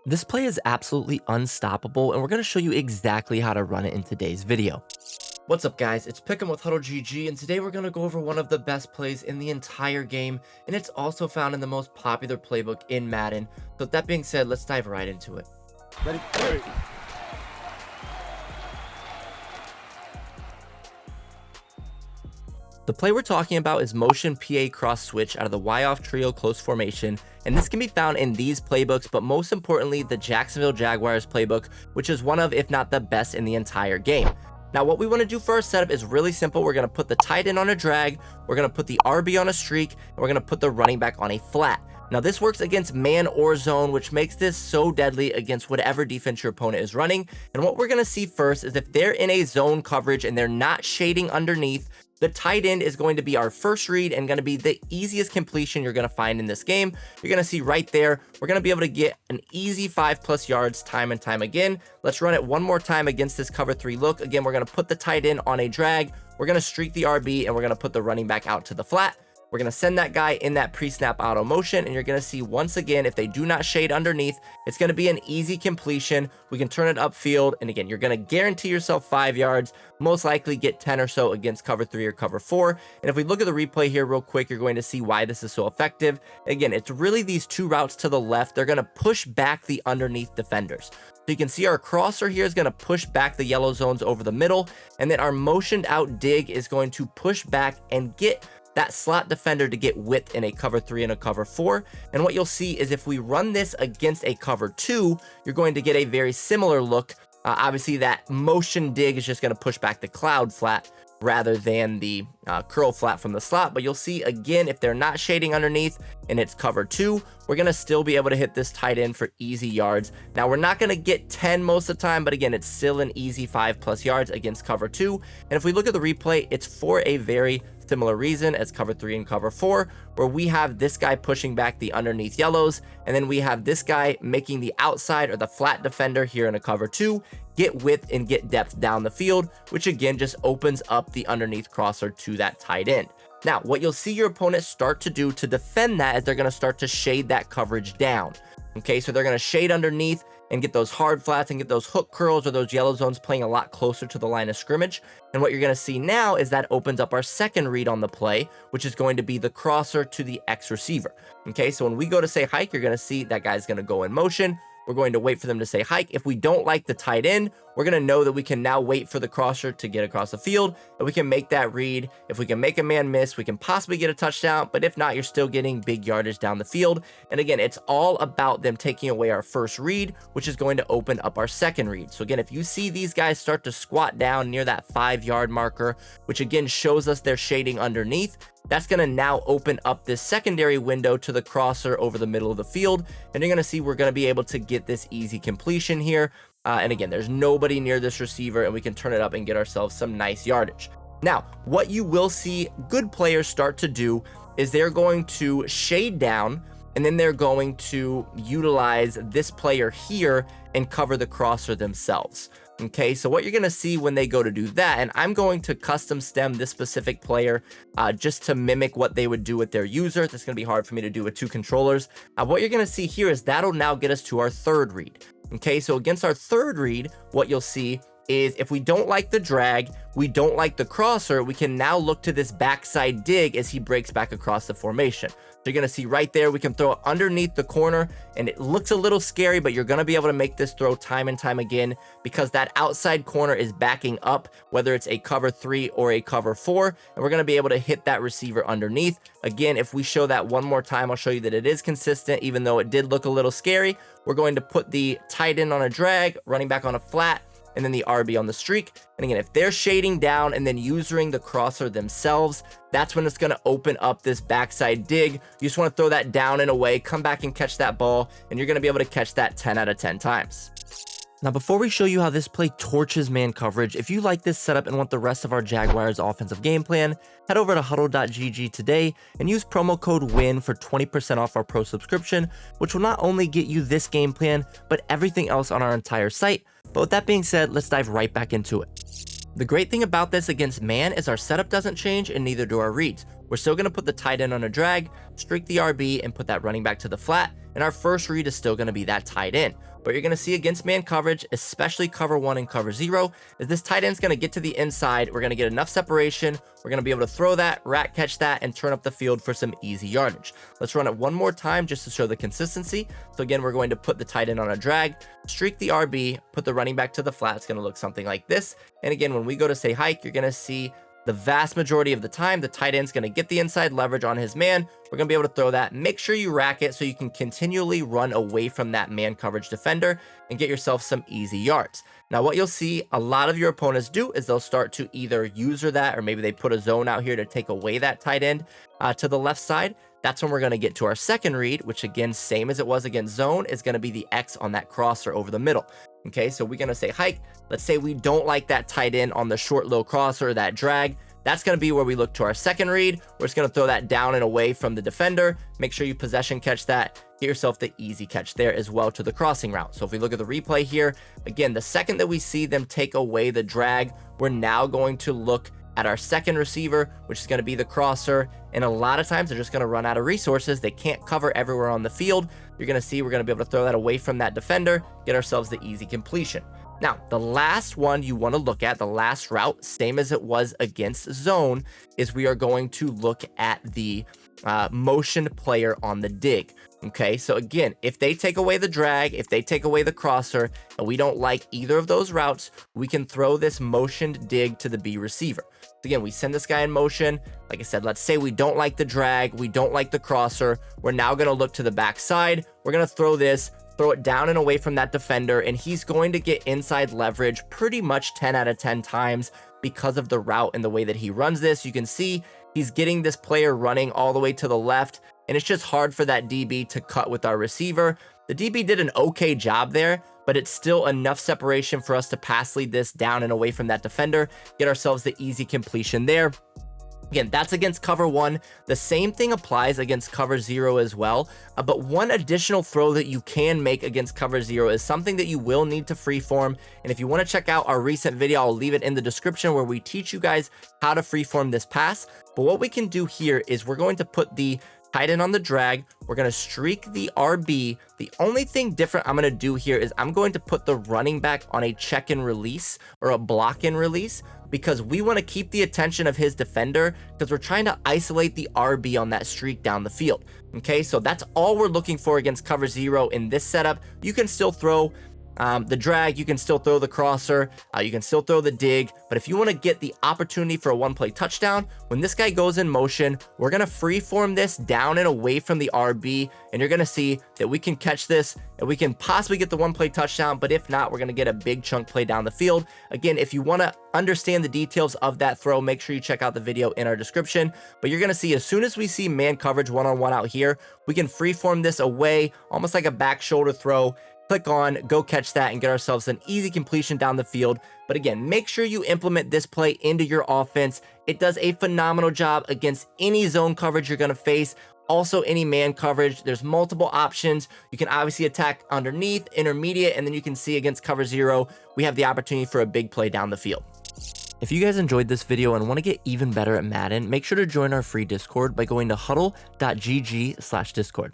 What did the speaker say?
This play is absolutely unstoppable, and we're going to show you exactly how to run it in today's video. What's up guys, it's PIHCAM with HuddleGG, and today we're going to go over one of the best plays in the entire game, and it's also found in the most popular playbook in Madden. So with that being said, let's dive right into it. Ready? Ready. The play we're talking about is motion PA cross switch out of the Y-off trio close formation, and this can be found in these playbooks, but most importantly the Jacksonville Jaguars playbook, which is one of, if not the best in the entire game. Now what we want to do for our setup is really simple. We're going to put the tight end on a drag, we're going to put the RB on a streak, and we're going to put the running back on a flat. Now this works against man or zone, which makes this so deadly against whatever defense your opponent is running. And what we're going to see first is if they're in a zone coverage and they're not shading underneath, the tight end is going to be our first read and going to be the easiest completion you're going to find in this game. You're going to see right there, we're going to be able to get an easy 5+ yards time and time again. Let's run it one more time against this cover 3 look. Again, we're going to put the tight end on a drag. We're going to streak the RB and we're going to put the running back out to the flat. We're going to send that guy in that pre-snap auto motion, and you're going to see once again, if they do not shade underneath, it's going to be an easy completion. We can turn it upfield, and again, you're going to guarantee yourself 5 yards, most likely get 10 or so against cover 3 or cover 4. And if we look at the replay here real quick, you're going to see why this is so effective. Again, it's really these two routes to the left. They're going to push back the underneath defenders. So you can see our crosser here is going to push back the yellow zones over the middle, and then our motioned out dig is going to push back and get that slot defender to get width in a cover 3 and a cover 4. And what you'll see is if we run this against a cover 2, you're going to get a very similar look. Obviously that motion dig is just going to push back the cloud flat rather than the curl flat from the slot. But you'll see again, if they're not shading underneath and it's cover 2, we're going to still be able to hit this tight end for easy yards. Now we're not going to get 10 most of the time, but again, it's still an easy 5+ yards against cover 2. And if we look at the replay, it's for a very similar reason as cover 3 and cover 4, where we have this guy pushing back the underneath yellows, and then we have this guy making the outside or the flat defender here in a cover 2 get width and get depth down the field, which again just opens up the underneath crosser to that tight end. Now what you'll see your opponent start to do to defend that is they're going to start to shade that coverage down. Okay, so they're going to shade underneath and get those hard flats and get those hook curls or those yellow zones playing a lot closer to the line of scrimmage. And what you're going to see now is that opens up our second read on the play, which is going to be the crosser to the X receiver. Okay, so when we go to say hike, you're going to see that guy's going to go in motion. We're going to wait for them to say hike. If we don't like the tight end, we're going to know that we can now wait for the crosser to get across the field, and we can make that read. If we can make a man miss, we can possibly get a touchdown, but if not, you're still getting big yardage down the field. And again, it's all about them taking away our first read, which is going to open up our second read. So again, if you see these guys start to squat down near that 5-yard marker, which again shows us they're shading underneath, that's going to now open up this secondary window to the crosser over the middle of the field. And you're going to see we're going to be able to get this easy completion here. And again, there's nobody near this receiver, and we can turn it up and get ourselves some nice yardage. Now, what you will see good players start to do is they're going to shade down, and then they're going to utilize this player here and cover the crosser themselves. Okay, so what you're going to see when they go to do that, and I'm going to custom stem this specific player just to mimic what they would do with their user. That's going to be hard for me to do with 2 controllers. What you're going to see here is that'll now get us to our third read. Okay, so against our third read, what you'll see is if we don't like the drag, we don't like the crosser, we can now look to this backside dig as he breaks back across the formation. So you're going to see right there, we can throw it underneath the corner, and it looks a little scary, but you're going to be able to make this throw time and time again because that outside corner is backing up, whether it's a cover 3 or a cover 4, and we're going to be able to hit that receiver underneath. Again, if we show that one more time, I'll show you that it is consistent, even though it did look a little scary. We're going to put the tight end on a drag, running back on a flat, and then the RB on the streak. And again, if they're shading down and then using the crosser themselves, that's when it's going to open up this backside dig. You just want to throw that down and away, come back and catch that ball, and you're going to be able to catch that 10 out of 10 times. Now, before we show you how this play torches man coverage, if you like this setup and want the rest of our Jaguars offensive game plan, head over to HuddleGG today and use promo code WIN for 20% off our pro subscription, which will not only get you this game plan, but everything else on our entire site. But with that being said, let's dive right back into it. The great thing about this against man is our setup doesn't change and neither do our reads. We're still going to put the tight end on a drag, streak the RB, and put that running back to the flat, and our first read is still going to be that tight end. But you're going to see against man coverage, especially cover 1 and cover 0, is this tight end's going to get to the inside. We're going to get enough separation. We're going to be able to throw that, rat catch that, and turn up the field for some easy yardage. Let's run it one more time just to show the consistency. So again, we're going to put the tight end on a drag, streak the RB, put the running back to the flat. It's going to look something like this. And again, when we go to say hike, you're going to see the vast majority of the time, the tight end's going to get the inside leverage on his man. We're going to be able to throw that. Make sure you rack it so you can continually run away from that man coverage defender and get yourself some easy yards. Now, what you'll see a lot of your opponents do is they'll start to either user that, or maybe they put a zone out here to take away that tight end to the left side. That's when we're going to get to our second read, which again, same as it was against zone, is going to be the X on that crosser over the middle. Okay, so we're going to say hike. Let's say we don't like that tight end on the short low crosser or that drag. That's going to be where we look to our second read. We're just going to throw that down and away from the defender. Make sure you possession catch that. Get yourself the easy catch there as well to the crossing route. So if we look at the replay here, again, the second that we see them take away the drag, we're now going to look at our second receiver, which is going to be the crosser. And a lot of times they're just going to run out of resources. They can't cover everywhere on the field. You're going to see we're going to be able to throw that away from that defender, get ourselves the easy completion. Now, the last one you want to look at, the last route, same as it was against zone, is we are going to look at the motion player on the dig. Okay, so again, if they take away the drag, if they take away the crosser, and we don't like either of those routes, we can throw this motioned dig to the B receiver. So again, we send this guy in motion. Like I said, let's say we don't like the drag, we don't like the crosser. We're now going to look to the backside. We're going to throw it down and away from that defender, and he's going to get inside leverage pretty much 10 out of 10 times because of the route and the way that he runs this. You can see he's getting this player running all the way to the left, and it's just hard for that DB to cut with our receiver. The DB did an okay job there, but it's still enough separation for us to pass lead this down and away from that defender, get ourselves the easy completion there. Again, that's against cover 1. The same thing applies against cover 0 as well. But one additional throw that you can make against cover 0 is something that you will need to freeform. And if you want to check out our recent video, I'll leave it in the description where we teach you guys how to freeform this pass. But what we can do here is we're going to put the tight end on the drag. We're going to streak the RB. The only thing different I'm going to do here is I'm going to put the running back on a check and release or a block and release, because we want to keep the attention of his defender because we're trying to isolate the RB on that streak down the field. Okay, so that's all we're looking for against cover 0 in this setup. You can still throw the drag, you can still throw the crosser, you can still throw the dig, but if you want to get the opportunity for a one-play touchdown, when this guy goes in motion, we're going to freeform this down and away from the RB, and you're going to see that we can catch this and we can possibly get the one-play touchdown, but if not, we're going to get a big chunk play down the field. Again, if you want to understand the details of that throw, make sure you check out the video in our description. But you're going to see as soon as we see man coverage one-on-one out here, we can freeform this away, almost like a back shoulder throw. Click on, go catch that, and get ourselves an easy completion down the field. But again, make sure you implement this play into your offense. It does a phenomenal job against any zone coverage you're going to face. Also, any man coverage. There's multiple options. You can obviously attack underneath, intermediate, and then you can see against cover 0, we have the opportunity for a big play down the field. If you guys enjoyed this video and want to get even better at Madden, make sure to join our free Discord by going to HuddleGG/Discord.